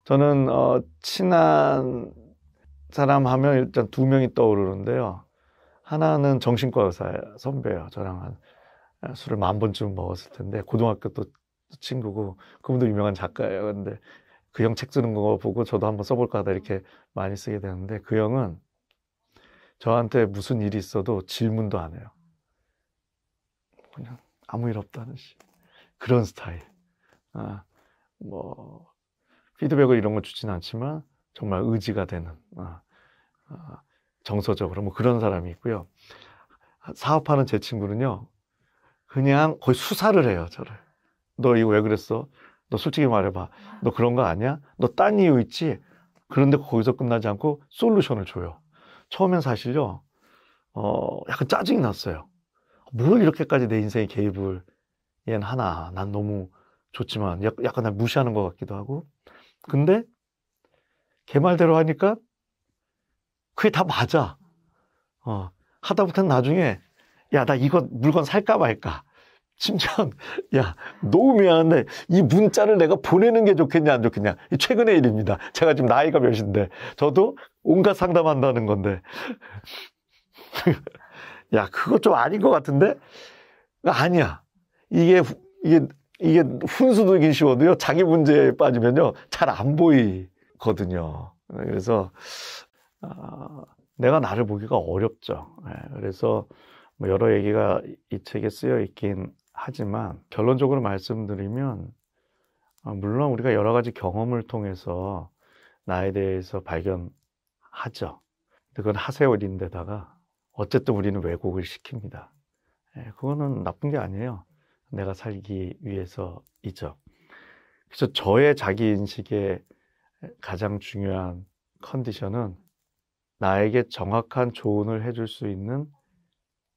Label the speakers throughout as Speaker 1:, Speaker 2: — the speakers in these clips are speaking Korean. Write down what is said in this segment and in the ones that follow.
Speaker 1: 저는 친한 사람 하면 일단 두 명이 떠오르는데요. 하나는 정신과 의사 선배예요. 저랑 술을 10,000번쯤 먹었을 텐데 고등학교 또 친구고 그분도 유명한 작가예요. 근데 그 형 책 쓰는 거 보고 저도 한번 써볼까 하다 이렇게 많이 쓰게 되는데 그 형은 저한테 무슨 일이 있어도 질문도 안 해요. 그냥 아무 일 없다는 그런 스타일. 뭐 피드백을 이런 거 주진 않지만 정말 의지가 되는 정서적으로 뭐 그런 사람이 있고요. 사업하는 제 친구는요. 그냥 거의 수사를 해요. 저를. 너 이거 왜 그랬어? 너 솔직히 말해봐. 너 그런 거 아니야? 너 딴 이유 있지? 그런데 거기서 끝나지 않고 솔루션을 줘요. 처음엔 사실요. 약간 짜증이 났어요. 뭘 이렇게까지 내 인생에 개입을 얘는 하나. 난 너무 좋지만 약간 날 무시하는 것 같기도 하고. 근데 걔 말대로 하니까 그게 다 맞아. 하다못해 나중에 야, 나 이거 물건 살까 말까. 심지어 야, 너무 미안한데 이 문자를 내가 보내는 게 좋겠냐 안 좋겠냐. 이 최근의 일입니다. 제가 지금 나이가 몇인데 저도 온갖 상담한다는 건데 야, 그거 좀 아닌 것 같은데? 아니야. 이게 훈수두기 쉬워도요. 자기 문제에 빠지면요. 잘 안 보이거든요. 그래서 내가 나를 보기가 어렵죠. 그래서 뭐 여러 얘기가 이 책에 쓰여 있긴 하지만 결론적으로 말씀드리면 물론 우리가 여러 가지 경험을 통해서 나에 대해서 발견하죠. 그건 하세월인데다가 어쨌든 우리는 왜곡을 시킵니다. 그거는 나쁜 게 아니에요. 내가 살기 위해서이죠. 그래서 저의 자기인식의 가장 중요한 컨디션은 나에게 정확한 조언을 해줄 수 있는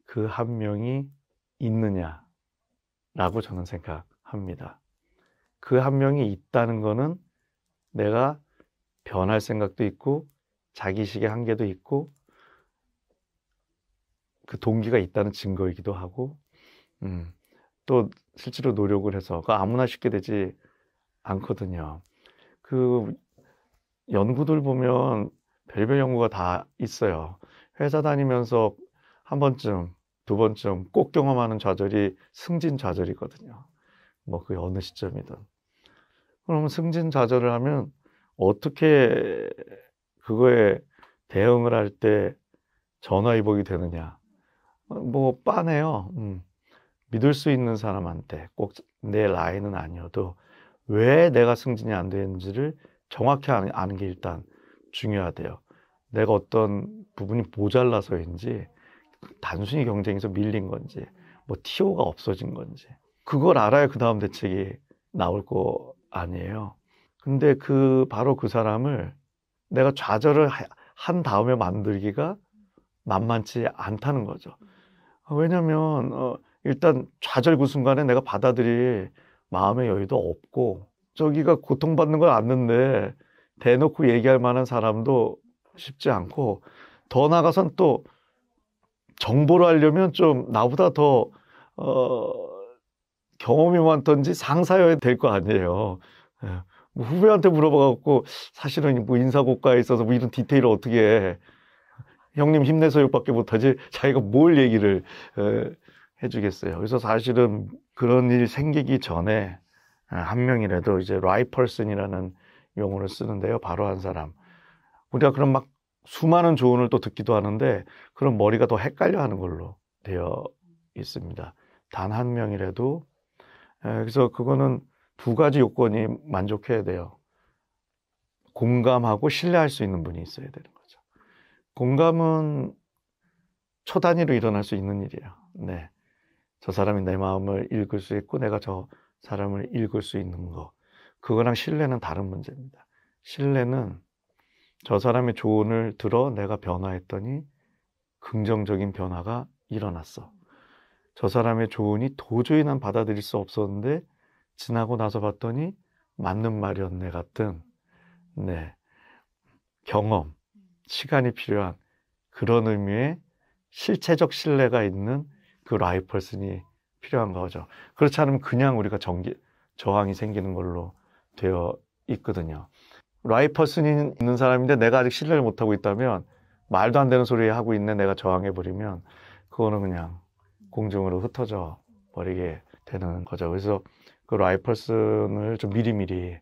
Speaker 1: 그 한 명이 있느냐라고 저는 생각합니다. 그 한 명이 있다는 거는 내가 변할 생각도 있고 자기식의 한계도 있고 그 동기가 있다는 증거이기도 하고 또 실제로 노력을 해서 그 아무나 쉽게 되지 않거든요. 그 연구들 보면 별별 연구가 다 있어요. 회사 다니면서 한 번쯤, 두 번쯤 꼭 경험하는 좌절이 승진 좌절이거든요. 뭐 그게 어느 시점이든. 그러면 승진 좌절을 하면 어떻게 그거에 대응을 할 때 전화위복이 되느냐. 뭐 빤해요. 믿을 수 있는 사람한테 꼭 내 라인은 아니어도 왜 내가 승진이 안 되는지를 정확히 아는 게 일단 중요하대요. 내가 어떤 부분이 모자라서인지 단순히 경쟁에서 밀린 건지 뭐 TO가 없어진 건지 그걸 알아야 그 다음 대책이 나올 거 아니에요. 근데 바로 그 사람을 내가 좌절을 한 다음에 만들기가 만만치 않다는 거죠. 왜냐면 일단 좌절 그 순간에 내가 받아들일 마음의 여유도 없고 저기가 고통받는 걸 아는데 대놓고 얘기할 만한 사람도 쉽지 않고 더 나아가선 또 정보를 하려면 좀 나보다 더 경험이 많던지 상사여야 될 거 아니에요. 뭐 후배한테 물어봐갖고 사실은 뭐 인사고과에 있어서 뭐 이런 디테일을 어떻게 해. 형님 힘내서요밖에 못하지 자기가 뭘 얘기를 해주겠어요. 그래서 사실은 그런 일이 생기기 전에 한 명이라도 이제 right person이라는 용어를 쓰는데요. 바로 한 사람. 우리가 그런 막 수많은 조언을 또 듣기도 하는데 그런 머리가 더 헷갈려 하는 걸로 되어 있습니다. 단 한 명이라도. 그래서 그거는 두 가지 요건이 만족해야 돼요. 공감하고 신뢰할 수 있는 분이 있어야 되는 거죠. 공감은 초단위로 일어날 수 있는 일이에요. 네. 저 사람이 내 마음을 읽을 수 있고 내가 저 사람을 읽을 수 있는 거. 그거랑 신뢰는 다른 문제입니다. 신뢰는 저 사람의 조언을 들어 내가 변화했더니 긍정적인 변화가 일어났어. 저 사람의 조언이 도저히 난 받아들일 수 없었는데 지나고 나서 봤더니 맞는 말이었네 같은 경험, 시간이 필요한 그런 의미의 실체적 신뢰가 있는 그 라이프 퍼슨이 필요한 거죠. 그렇지 않으면 그냥 우리가 저항이 생기는 걸로 되어 있거든요. 라이퍼슨이 있는 사람인데 내가 아직 신뢰를 못하고 있다면 말도 안 되는 소리 하고 있네 내가 저항해버리면 그거는 그냥 공중으로 흩어져 버리게 되는 거죠. 그래서 그 라이퍼슨을 좀 미리미리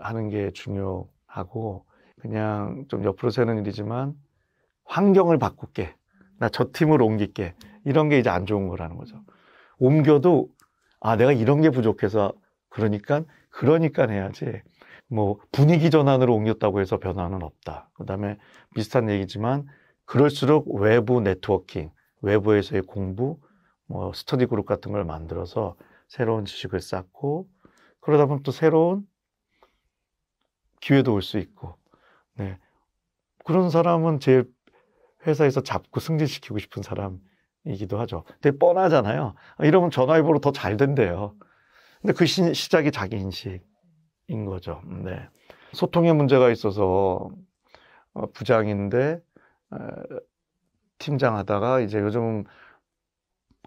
Speaker 1: 하는 게 중요하고 그냥 좀 옆으로 새는 일이지만 환경을 바꿀게. 나 저 팀으로 옮길게. 이런 게 이제 안 좋은 거라는 거죠. 옮겨도 내가 이런 게 부족해서 그러니까 해야지. 뭐 분위기 전환으로 옮겼다고 해서 변화는 없다. 그다음에 비슷한 얘기지만 그럴수록 외부 네트워킹, 외부에서의 공부, 뭐 스터디 그룹 같은 걸 만들어서 새로운 지식을 쌓고 그러다 보면 또 새로운 기회도 올 수 있고. 네. 그런 사람은 제 회사에서 잡고 승진시키고 싶은 사람이기도 하죠. 되게 뻔하잖아요. 이러면 전화위복으로 더 잘 된대요. 근데 그 시작이 자기 인식인 거죠. 네. 소통에 문제가 있어서 부장인데 팀장 하다가 이제 요즘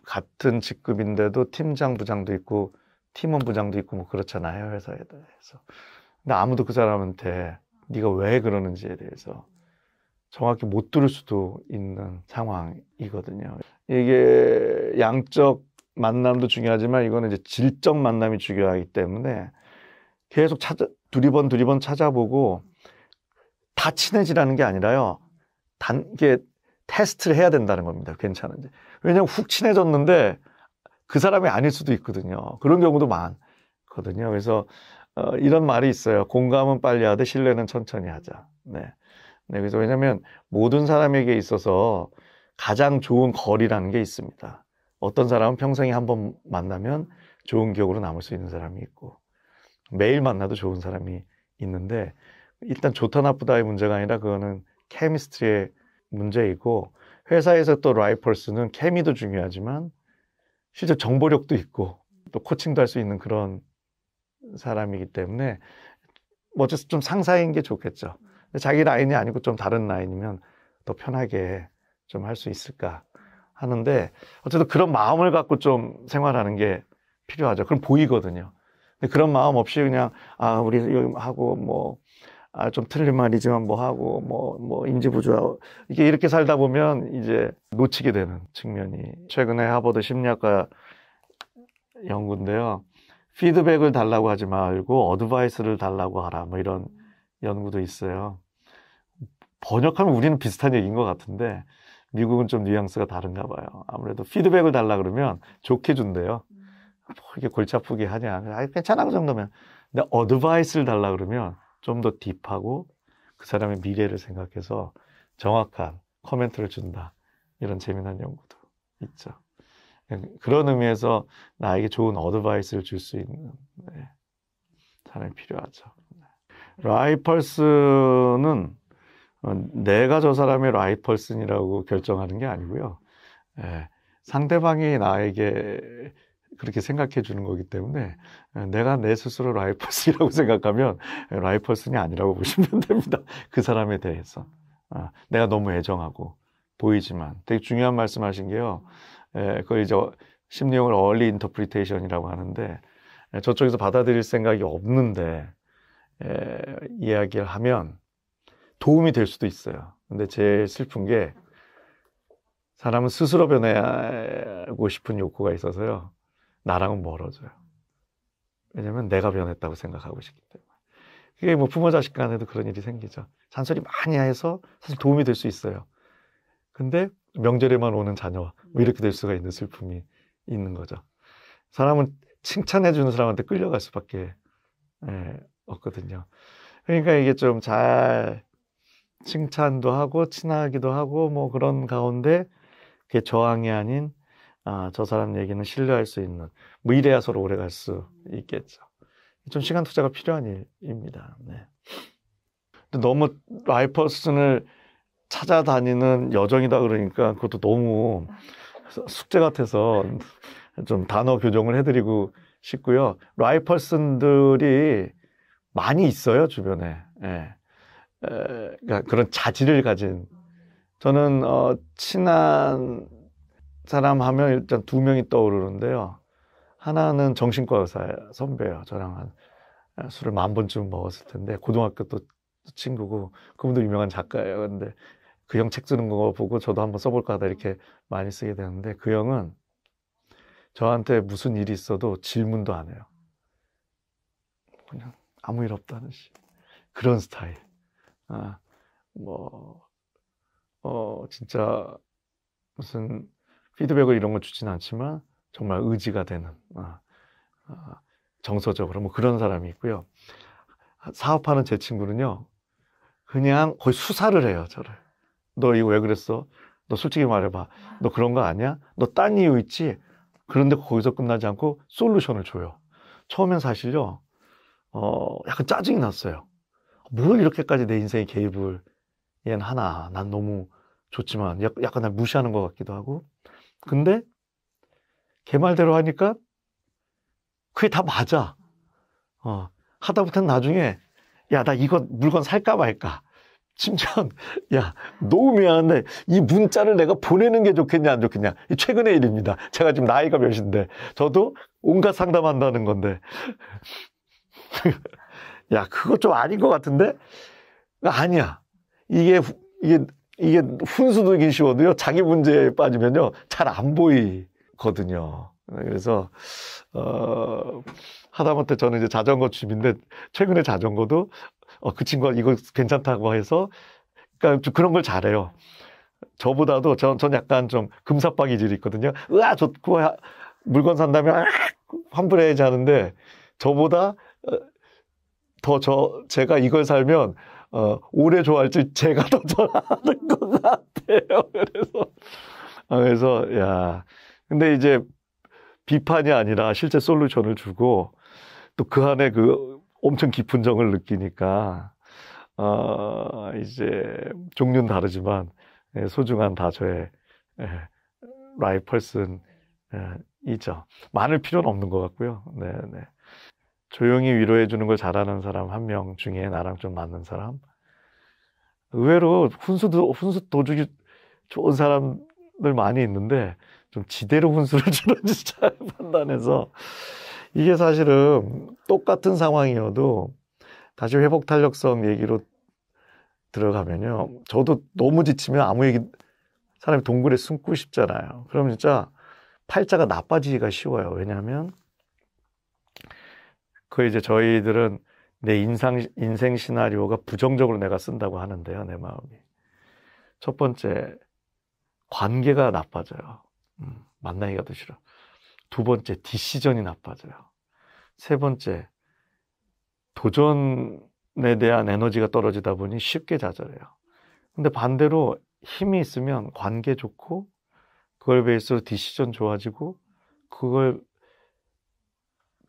Speaker 1: 같은 직급인데도 팀장 부장도 있고 팀원 부장도 있고 뭐 그렇잖아요. 회사에 대해서. 근데 아무도 그 사람한테 네가 왜 그러는지에 대해서 정확히 못 들을 수도 있는 상황이거든요. 이게 양적 만남도 중요하지만 이거는 이제 질적 만남이 중요하기 때문에 계속 두리번 찾아보고 다 친해지라는 게 아니라요. 이게 테스트를 해야 된다는 겁니다. 괜찮은지. 왜냐하면 훅 친해졌는데 그 사람이 아닐 수도 있거든요. 그런 경우도 많거든요. 그래서 이런 말이 있어요. 공감은 빨리 하되 신뢰는 천천히 하자. 네. 그래서 왜냐하면 모든 사람에게 있어서 가장 좋은 거리라는 게 있습니다. 어떤 사람은 평생에 한 번 만나면 좋은 기억으로 남을 수 있는 사람이 있고 매일 만나도 좋은 사람이 있는데 일단 좋다 나쁘다의 문제가 아니라 그거는 케미스트리의 문제이고 회사에서 또 라이펄스는 케미도 중요하지만 실제 정보력도 있고 또 코칭도 할 수 있는 그런 사람이기 때문에 어째서 좀 상사인 게 좋겠죠. 자기 라인이 아니고 좀 다른 라인이면 더 편하게 좀 할 수 있을까 하는데 어쨌든 그런 마음을 갖고 좀 생활하는 게 필요하죠. 그럼 보이거든요. 근데 그런 마음 없이 그냥 우리 하고 뭐 좀 틀린 말이지만 뭐 하고 뭐 인지 부조하고 이렇게 살다 보면 이제 놓치게 되는 측면이 최근에 하버드 심리학과 연구인데요. 피드백을 달라고 하지 말고 어드바이스를 달라고 하라 뭐 이런 연구도 있어요. 번역하면 우리는 비슷한 얘기인 것 같은데 미국은 좀 뉘앙스가 다른가 봐요. 아무래도 피드백을 달라 그러면 좋게 준대요. 뭐 이게 골치 아프게 하냐. 괜찮아 그 정도면. 근데 어드바이스를 달라 그러면 좀 더 딥하고 그 사람의 미래를 생각해서 정확한 코멘트를 준다. 이런 재미난 연구도 있죠. 그런 의미에서 나에게 좋은 어드바이스를 줄 수 있는 사람이 필요하죠. 라이펄슨은 내가 저 사람의 라이펄슨이라고 결정하는 게 아니고요. 상대방이 나에게 그렇게 생각해 주는 거기 때문에 내가 내 스스로 라이펄슨이라고 생각하면 라이펄슨이 아니라고 보시면 됩니다. 그 사람에 대해서. 내가 너무 애정하고 보이지만 되게 중요한 말씀하신 게요. 그걸 이제 심리용어를 early interpretation이라고 하는데 저쪽에서 받아들일 생각이 없는데 이야기를 하면 도움이 될 수도 있어요. 근데 제일 슬픈 게 사람은 스스로 변하고 싶은 욕구가 있어서요. 나랑은 멀어져요. 왜냐면 내가 변했다고 생각하고 싶기 때문에. 그게 뭐 부모 자식 간에도 그런 일이 생기죠. 잔소리 많이 해서 사실 도움이 될 수 있어요. 근데 명절에만 오는 자녀 뭐 이렇게 될 수가 있는 슬픔이 있는 거죠. 사람은 칭찬해 주는 사람한테 끌려갈 수밖에 없거든요. 그러니까 이게 좀 잘 칭찬도 하고 친하기도 하고 뭐 그런 가운데 그게 저항이 아닌 저 사람 얘기는 신뢰할 수 있는 뭐 이래야 서로 오래 갈 수 있겠죠. 좀 시간 투자가 필요한 일입니다. 네. 근데 너무 라이퍼슨을 찾아다니는 여정이다 그러니까 그것도 너무 숙제 같아서 좀 단어 교정을 해드리고 싶고요. 라이퍼슨들이 많이 있어요, 주변에. 그러니까 그런 자질을 가진. 저는 친한 사람 하면 일단 두 명이 떠오르는데요. 하나는 정신과 의사 선배예요. 저랑 한 술을 10,000번쯤 먹었을 텐데 고등학교 또 친구고 그분도 유명한 작가예요. 근데 그 형 책 쓰는 거 보고 저도 한번 써볼까 하다 이렇게 많이 쓰게 되는데 그 형은 저한테 무슨 일이 있어도 질문도 안 해요. 그냥 아무 일 없다는 시 그런 스타일. 진짜 무슨 피드백을 이런 거 주진 않지만 정말 의지가 되는 정서적으로 뭐 그런 사람이 있고요. 사업하는 제 친구는요, 그냥 거의 수사를 해요, 저를. 너 이거 왜 그랬어? 너 솔직히 말해봐. 너 그런 거 아니야? 너 딴 이유 있지? 그런데 거기서 끝나지 않고 솔루션을 줘요. 처음엔 사실요, 약간 짜증이 났어요. 뭘 이렇게까지 내 인생에 개입을 얘는 하나. 난 너무 좋지만 약간 날 무시하는 것 같기도 하고. 근데 걔 말대로 하니까 그게 다 맞아. 하다못해 나중에 야, 나 이거 물건 살까 말까. 심지어 야, 너무 미안한데 이 문자를 내가 보내는 게 좋겠냐 안 좋겠냐. 최근의 일입니다. 제가 지금 나이가 몇인데 저도 온갖 상담한다는 건데 야, 그거 좀 아닌 것 같은데? 아니야. 이게 훈수두기 쉬워도요, 자기 문제에 빠지면요, 잘 안 보이거든요. 그래서, 하다못해 저는 이제 자전거 취미인데, 최근에 자전거도, 그 친구가 이거 괜찮다고 해서, 그러니까 좀 그런 걸 잘해요. 저보다도, 전 약간 좀 금사빠기질이 있거든요. 으아, 좋고, 물건 산다면, 환불해야지 하는데, 저보다, 제가 이걸 살면, 오래 좋아할지 제가 더 좋아하는 것 같아요. 그래서, 야. 근데 이제 비판이 아니라 실제 솔루션을 주고, 또 그 안에 그 엄청 깊은 정을 느끼니까, 이제 종류는 다르지만, 소중한 다 저의, 라이프 퍼슨이죠. 많을 필요는 없는 것 같고요. 네. 조용히 위로해 주는 걸 잘하는 사람 한 명 중에 나랑 좀 맞는 사람. 의외로 훈수 도주기 좋은 사람들 많이 있는데 좀 지대로 훈수를 주는지 잘 판단해서 이게 사실은 똑같은 상황이어도 다시 회복 탄력성 얘기로 들어가면요. 저도 너무 지치면 아무 얘기 사람이 동굴에 숨고 싶잖아요. 그럼 진짜 팔자가 나빠지기가 쉬워요. 왜냐하면 그 이제 저희들은 내 인생 시나리오가 부정적으로 내가 쓴다고 하는데요, 내 마음이. 첫 번째, 관계가 나빠져요. 만나기가 더 싫어. 두 번째, 디시전이 나빠져요. 세 번째, 도전에 대한 에너지가 떨어지다 보니 쉽게 좌절해요. 근데 반대로 힘이 있으면 관계 좋고, 그걸 베이스로 디시전 좋아지고, 그걸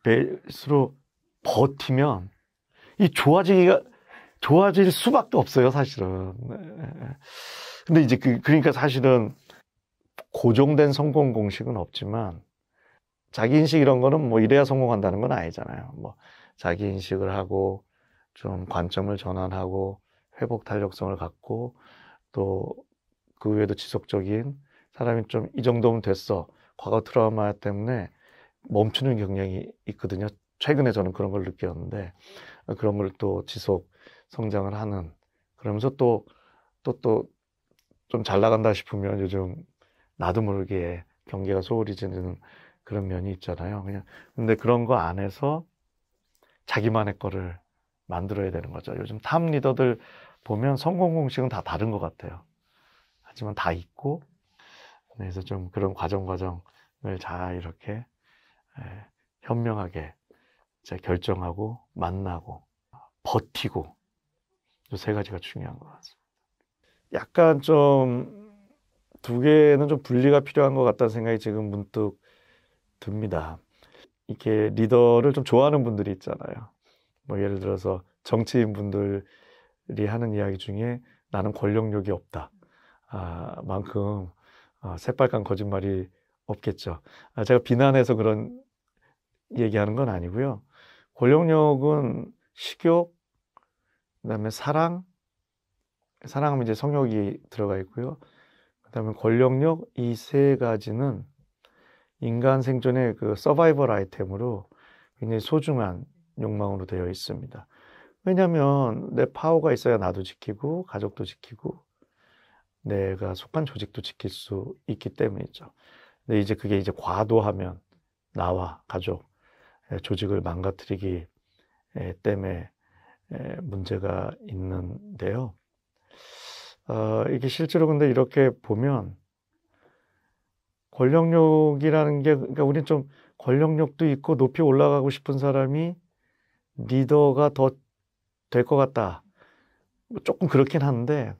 Speaker 1: 베이스로 버티면 이 좋아질 수밖에 없어요, 사실은. 근데 이제 그러니까 사실은 고정된 성공 공식은 없지만 자기 인식 이런 거는 뭐 이래야 성공한다는 건 아니잖아요. 뭐 자기 인식을 하고 좀 관점을 전환하고 회복 탄력성을 갖고 또 그 외에도 지속적인 사람이 좀 이 정도면 됐어. 과거 트라우마 때문에 멈추는 경향이 있거든요. 최근에 저는 그런 걸 느꼈는데 그런 걸 또 지속 성장을 하는 그러면서 또 좀 잘 나간다 싶으면 요즘 나도 모르게 경계가 소홀히 지는 그런 면이 있잖아요. 근데 그런 거 안에서 자기만의 거를 만들어야 되는 거죠. 요즘 탑 리더들 보면 성공 공식은 다 다른 것 같아요. 하지만 다 있고 그래서 좀 그런 과정을 잘 이렇게 현명하게 결정하고 만나고 버티고 이 세 가지가 중요한 것 같습니다. 약간 좀 두 개는 좀 분리가 필요한 것 같다는 생각이 지금 문득 듭니다. 이렇게 리더를 좀 좋아하는 분들이 있잖아요. 뭐 예를 들어서 정치인 분들이 하는 이야기 중에 나는 권력욕이 없다. 만큼 새빨간 거짓말이 없겠죠. 제가 비난해서 그런 얘기하는 건 아니고요. 권력욕은 식욕, 그다음에 사랑하면 이제 성욕이 들어가 있고요. 그다음에 권력욕 이 세 가지는 인간 생존의 그 서바이벌 아이템으로 굉장히 소중한 욕망으로 되어 있습니다. 왜냐하면 내 파워가 있어야 나도 지키고 가족도 지키고 내가 속한 조직도 지킬 수 있기 때문이죠. 근데 이제 그게 이제 과도하면 나와 가족, 조직을 망가뜨리기 때문에 문제가 있는데요. 이게 실제로 근데 이렇게 보면 권력욕이라는 게, 그러니까 우리는 좀 권력욕도 있고 높이 올라가고 싶은 사람이 리더가 더 될 것 같다. 조금 그렇긴 한데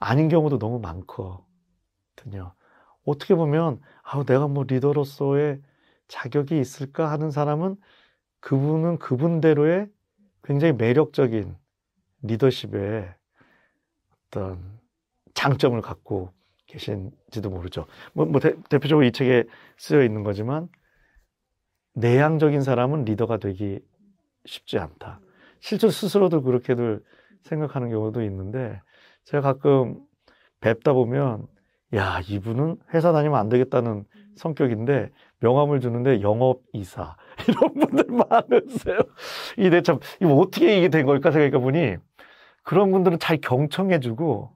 Speaker 1: 아닌 경우도 너무 많거든요. 어떻게 보면 내가 뭐 리더로서의 자격이 있을까 하는 사람은 그분은 그분대로의 굉장히 매력적인 리더십의 어떤 장점을 갖고 계신지도 모르죠. 대표적으로 이 책에 쓰여 있는 거지만 내향적인 사람은 리더가 되기 쉽지 않다. 실제로 스스로도 그렇게들 생각하는 경우도 있는데 제가 가끔 뵙다 보면 야, 이분은 회사 다니면 안 되겠다는 성격인데 명함을 주는데 영업이사 이런 분들 많으세요. 이게 참 이거 어떻게 이게 된 걸까 생각해 보니 그런 분들은 잘 경청해주고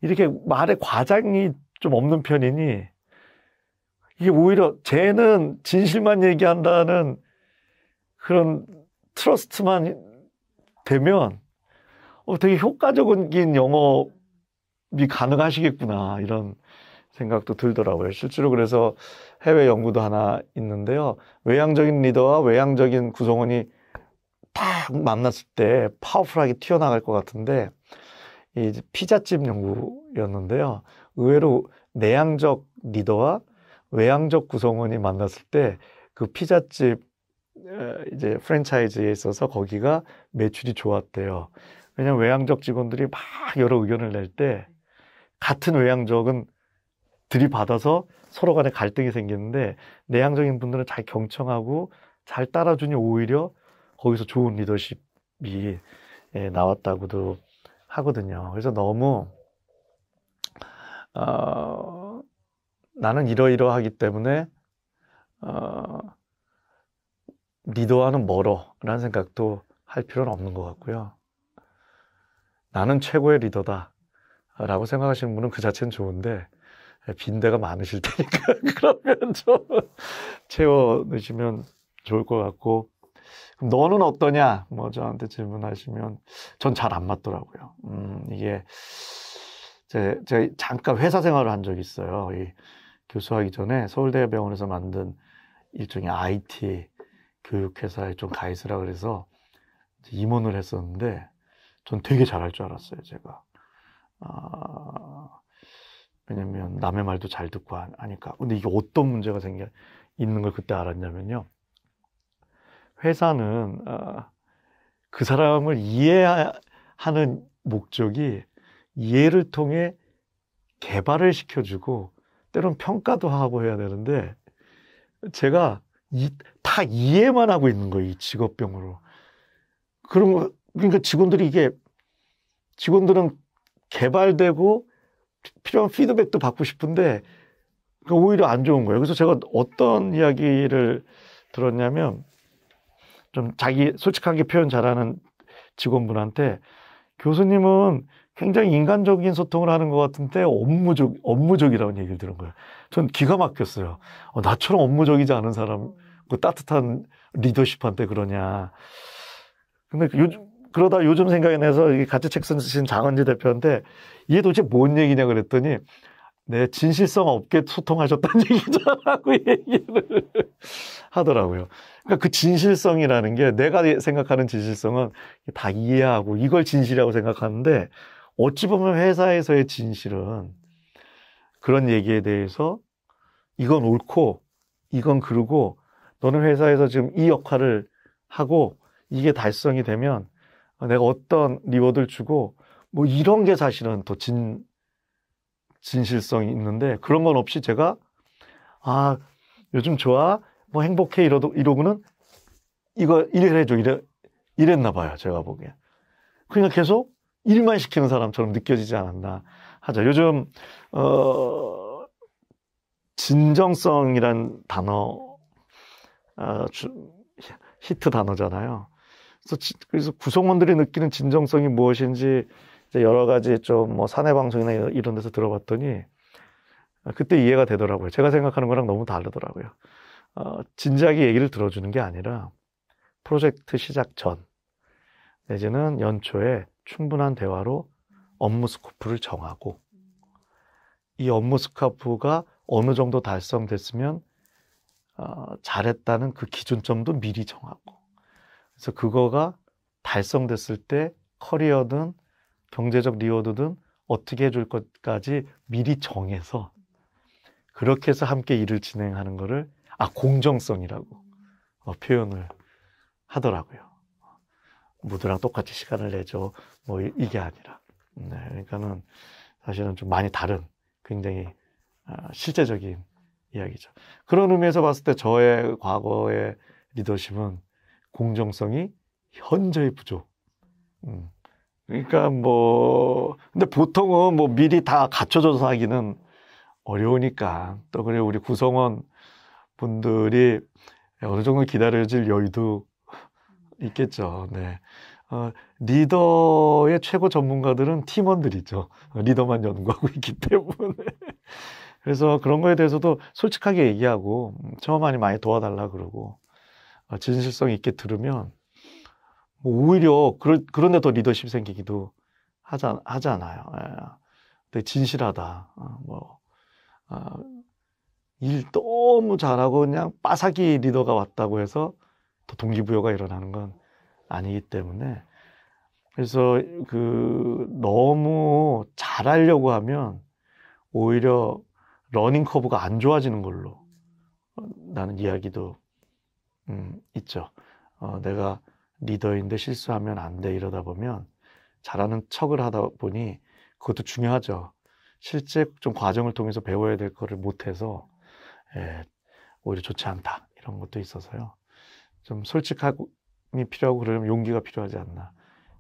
Speaker 1: 이렇게 말에 과장이 좀 없는 편이니 이게 오히려 쟤는 진실만 얘기한다는 그런 트러스트만 되면 되게 효과적인 영업이 가능하시겠구나 이런 생각도 들더라고요. 실제로 그래서 해외 연구도 하나 있는데요. 외향적인 리더와 외향적인 구성원이 딱 만났을 때 파워풀하게 튀어나갈 것 같은데 이 피자집 연구였는데요. 의외로 내향적 리더와 외향적 구성원이 만났을 때 그 피자집 이제 프랜차이즈에 있어서 거기가 매출이 좋았대요. 왜냐하면 외향적 직원들이 막 여러 의견을 낼 때 같은 외향적은 들이받아서 서로 간에 갈등이 생기는데 내향적인 분들은 잘 경청하고 잘 따라주니 오히려 거기서 좋은 리더십이 나왔다고도 하거든요. 그래서 너무 나는 이러이러하기 때문에 리더와는 멀어 라는 생각도 할 필요는 없는 것 같고요. 나는 최고의 리더다 라고 생각하시는 분은 그 자체는 좋은데 빈대가 많으실 테니까 그러면 좀 채워 넣으시면 좋을 것 같고 그럼 너는 어떠냐? 뭐 저한테 질문하시면 전 잘 안 맞더라고요. 이게 제가 잠깐 회사 생활을 한 적이 있어요. 이 교수하기 전에 서울대병원에서 만든 일종의 IT 교육회사에 좀 가 있으라 그래서 임원을 했었는데 전 되게 잘할 줄 알았어요, 제가. 왜냐면 남의 말도 잘 듣고 하니까. 근데 이게 어떤 문제가 있는 걸 그때 알았냐면요. 회사는 그 사람을 이해하는 목적이 이해를 통해 개발을 시켜주고 때론 평가도 하고 해야 되는데 제가 다 이해만 하고 있는 거예요. 이 직업병으로. 그러니까 직원들은 개발되고 필요한 피드백도 받고 싶은데 오히려 안 좋은 거예요. 그래서 제가 어떤 이야기를 들었냐면 좀 자기 솔직하게 표현 잘하는 직원분한테 교수님은 굉장히 인간적인 소통을 하는 것 같은데 업무적이라는 얘기를 들은 거예요. 전 기가 막혔어요. 나처럼 업무적이지 않은 사람, 그 따뜻한 리더십한테 그러냐. 근데 그러다 요즘 생각이 나서 같이 책 쓰신 장은지 대표한테 이게 도대체 뭔 얘기냐 그랬더니 네, 진실성 없게 소통하셨다는 얘기잖아고 얘기를 하더라고요. 그러니까 그 진실성이라는 게 내가 생각하는 진실성은 다 이해하고 이걸 진실이라고 생각하는데 어찌 보면 회사에서의 진실은 그런 얘기에 대해서 이건 옳고 이건 그르고 너는 회사에서 지금 이 역할을 하고 이게 달성이 되면 내가 어떤 리워드를 주고 뭐 이런 게 사실은 더 진실성이 있는데 그런 건 없이 제가 요즘 좋아 뭐 행복해 이러고는 이거 일 해줘 이랬나 봐요. 제가 보기에. 그러니까 계속 일만 시키는 사람처럼 느껴지지 않았나 하죠. 요즘 진정성이란 단어 히트 단어잖아요. 그래서 구성원들이 느끼는 진정성이 무엇인지 이제 여러 가지 좀 뭐 사내 방송이나 이런 데서 들어봤더니 그때 이해가 되더라고요. 제가 생각하는 거랑 너무 다르더라고요. 진지하게 얘기를 들어주는 게 아니라 프로젝트 시작 전 내지는 연초에 충분한 대화로 업무 스코프를 정하고 이 업무 스코프가 어느 정도 달성됐으면 잘했다는 그 기준점도 미리 정하고 그래서 그거가 달성됐을 때 커리어든 경제적 리워드든 어떻게 해줄 것까지 미리 정해서 그렇게 해서 함께 일을 진행하는 거를 공정성이라고 표현을 하더라고요. 모두랑 똑같이 시간을 내죠. 뭐 이게 아니라. 네, 그러니까는 사실은 좀 많이 다른 굉장히 실제적인 이야기죠. 그런 의미에서 봤을 때 저의 과거의 리더십은 공정성이 현저히 부족. 그러니까 근데 보통은 뭐 미리 다 갖춰줘서 하기는 어려우니까 또 그리고 우리 구성원 분들이 어느 정도 기다려질 여유도 있겠죠. 네. 리더의 최고 전문가들은 팀원들이죠. 리더만 연구하고 있기 때문에. 그래서 그런 거에 대해서도 솔직하게 얘기하고 처음 많이 도와달라 그러고 진실성 있게 들으면 오히려 그런데 더 리더십 생기기도 하잖아요. 되게 진실하다. 일 너무 잘하고 그냥 빠삭이 리더가 왔다고 해서 더 동기부여가 일어나는 건 아니기 때문에 그래서 너무 잘하려고 하면 오히려 러닝 커브가 안 좋아지는 걸로 나는 이야기도 있죠. 내가 리더인데 실수하면 안 돼 이러다 보면 잘하는 척을 하다 보니 그것도 중요하죠. 실제 좀 과정을 통해서 배워야 될 거를 못해서 오히려 좋지 않다 이런 것도 있어서요. 좀 솔직함이 필요하고 그러면 용기가 필요하지 않나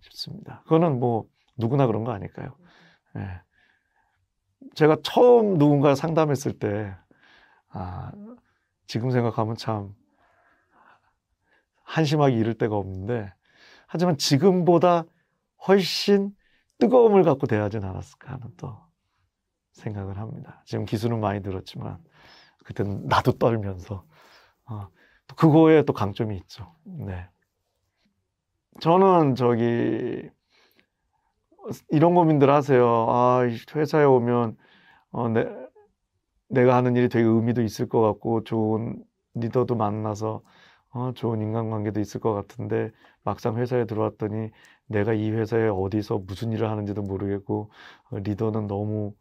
Speaker 1: 싶습니다. 그거는 뭐 누구나 그런 거 아닐까요? 제가 처음 누군가 상담했을 때 지금 생각하면 참 한심하기 이를 데가 없는데 하지만 지금보다 훨씬 뜨거움을 갖고 대하진 않았을까 하는 또 생각을 합니다. 지금 기술은 많이 늘었지만 그때는 나도 떨면서 또 그거에 또 강점이 있죠. 네. 저는 이런 고민들 하세요. 회사에 오면 내가 하는 일이 되게 의미도 있을 것 같고 좋은 리더도 만나서 좋은 인간관계도 있을 것 같은데 막상 회사에 들어왔더니 내가 이 회사에 어디서 무슨 일을 하는지도 모르겠고 리더는 너무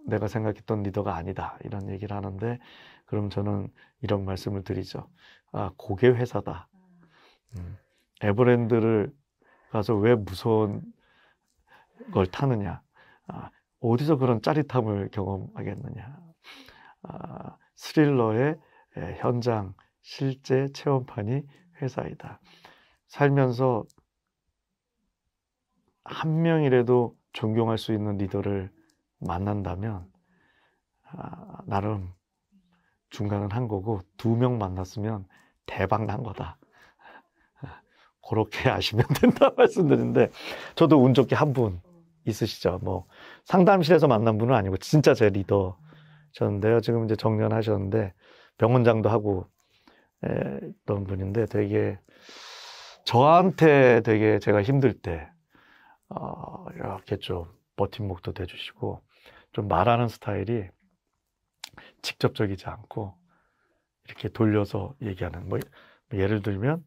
Speaker 1: 내가 생각했던 리더가 아니다 이런 얘기를 하는데 그럼 저는 이런 말씀을 드리죠. 그게 회사다. 에버랜드를 가서 왜 무서운 걸 타느냐. 어디서 그런 짜릿함을 경험하겠느냐. 스릴러의 현장 실제 체험판이 회사이다. 살면서 한 명이라도 존경할 수 있는 리더를 만난다면 나름 중간은 한 거고 2명 만났으면 대박 난 거다. 그렇게 아시면 된다 말씀드리는데 저도 운 좋게 한 분 있으시죠. 뭐 상담실에서 만난 분은 아니고 진짜 제 리더셨는데요. 지금 이제 정년하셨는데 병원장도 하고 있던 분인데 되게 저한테 되게 제가 힘들 때 이렇게 좀 버팀목도 돼주시고 좀 말하는 스타일이 직접적이지 않고 이렇게 돌려서 얘기하는 뭐 예를 들면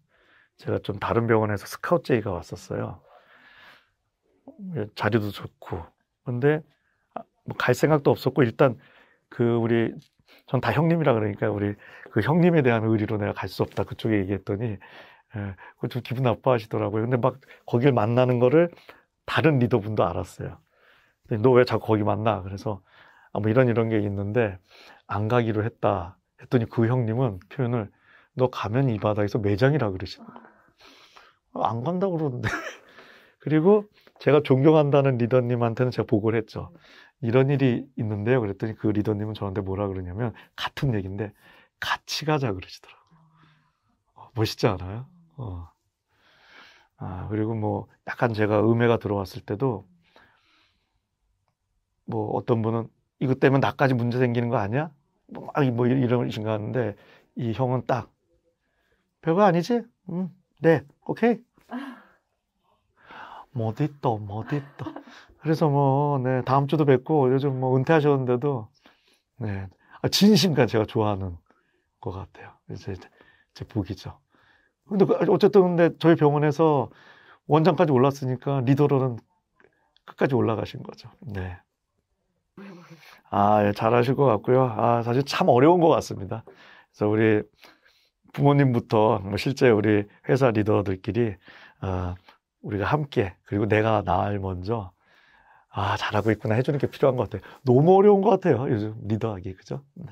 Speaker 1: 제가 좀 다른 병원에서 스카우트 제의가 왔었어요. 자리도 좋고 근데 뭐 갈 생각도 없었고 일단 전 다 형님이라 그러니까 우리 그 형님에 대한 의리로 내가 갈 수 없다 그쪽에 얘기했더니 그거 좀 기분 나빠하시더라고요. 근데 막 거길 만나는 거를 다른 리더분도 알았어요. 너 왜 자꾸 거기 만나? 그래서 뭐 이런 게 있는데 안 가기로 했다 했더니 그 형님은 표현을 너 가면 이 바닥에서 매장이라 그러시는 거예요. 안 간다고 그러는데 그리고 제가 존경한다는 리더님한테는 제가 보고를 했죠. 이런 일이 있는데요. 그랬더니 그 리더님은 저한테 뭐라 그러냐면 같은 얘기인데 같이 가자 그러시더라고요. 멋있지 않아요? 그리고 뭐 약간 제가 음해가 들어왔을 때도 뭐 어떤 분은 이것 때문에 나까지 문제 생기는 거 아니야? 뭐 이런 식으로 하는데 이 형은 딱 별거 아니지? 네, 오케이. 못 있다. 그래서 뭐, 네, 다음 주도 뵙고 요즘 뭐 은퇴하셨는데도, 네, 진심과 제가 좋아하는 것 같아요. 제 복이죠. 근데 어쨌든 근데 저희 병원에서 원장까지 올랐으니까 리더로는 끝까지 올라가신 거죠. 네. 예, 잘하실 것 같고요. 사실 참 어려운 것 같습니다. 그래서 우리 부모님부터 뭐 실제 우리 회사 리더들끼리 우리가 함께 그리고 내가 나을 먼저 잘하고 있구나 해주는 게 필요한 것 같아요. 너무 어려운 것 같아요. 요즘 리더하기 그죠? 네.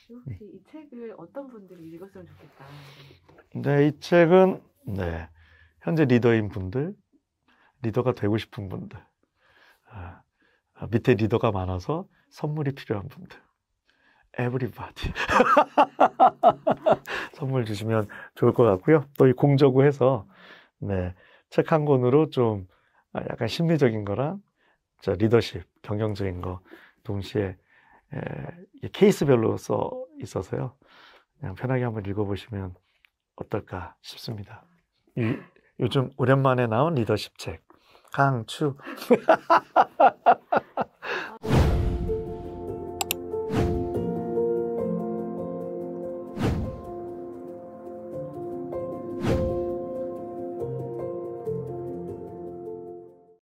Speaker 2: 혹시 이 책을 어떤 분들이 읽었으면 좋겠다.
Speaker 1: 네, 이 책은 네, 현재 리더인 분들, 리더가 되고 싶은 분들, 밑에 리더가 많아서 선물이 필요한 분들, everybody 선물 주시면 좋을 것 같고요. 또 이 공저구 해서 네, 책 한 권으로 좀 약간 심리적인 거랑 리더십, 경영적인 거 동시에 케이스별로 써 있어서요. 그냥 편하게 한번 읽어보시면 어떨까 싶습니다. 요즘 오랜만에 나온 리더십 책 강추.